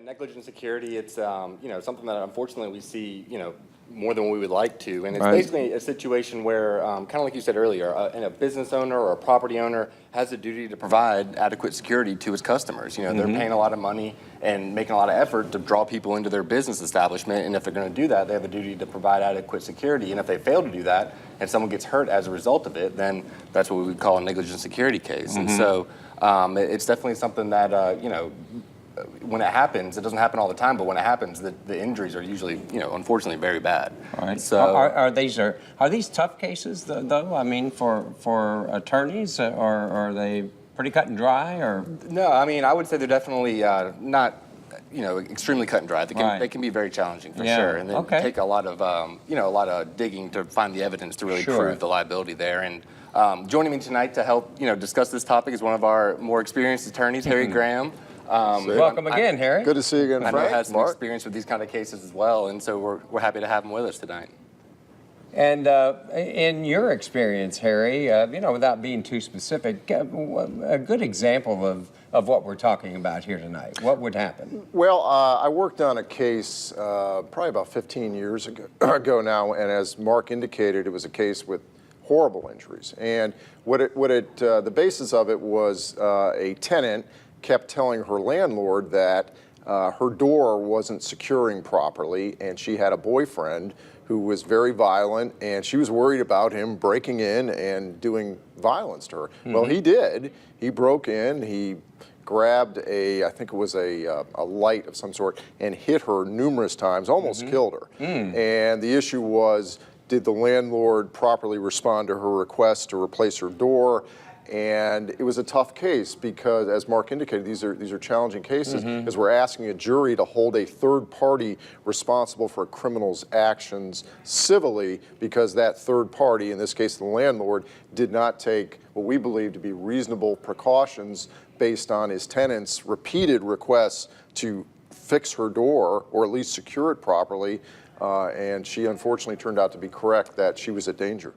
negligent security, it's something that unfortunately we see more than we would like to, and it's Right. basically a situation where kind of like you said earlier, a business owner or a property owner has a duty to provide adequate security to his customers. They're paying a lot of money and making a lot of effort to draw people into their business establishment, and if they're going to do that, they have a duty to provide adequate security. And if they fail to do that and someone gets hurt as a result of it, then that's what we would call a negligent security case. And so it's definitely something that when it happens, it doesn't happen all the time, but when it happens, the injuries are usually, unfortunately, very bad. Right. So Are these tough cases though? I mean, for attorneys, or are they pretty cut and dry? Or no, I mean, I would say they're definitely not, extremely cut and dry. They can be very challenging for sure, and they take a lot of digging to find the evidence to really prove the liability there. And joining me tonight to help discuss this topic is one of our more experienced attorneys, Harry Graham. Welcome again, Harry. Good to see you again, Frank. I know he has some experience with these kind of cases as well, and so we're happy to have him with us tonight. And in your experience, Harry, without being too specific, a good example of what we're talking about here tonight. What would happen? Well, I worked on a case probably about 15 years ago now, and as Mark indicated, it was a case with horrible injuries. And the basis of it was a tenant kept telling her landlord that her door wasn't securing properly, and she had a boyfriend who was very violent, and she was worried about him breaking in and doing violence to her. Well, he did. He broke in, he grabbed I think it was a light of some sort, and hit her numerous times, almost killed her. And the issue was, did the landlord properly respond to her request to replace her door? And it was a tough case because, as Mark indicated, these are challenging cases because we're asking a jury to hold a third party responsible for a criminal's actions civilly because that third party, in this case the landlord, did not take what we believe to be reasonable precautions based on his tenant's repeated requests to fix her door or at least secure it properly. And she unfortunately turned out to be correct that she was a danger.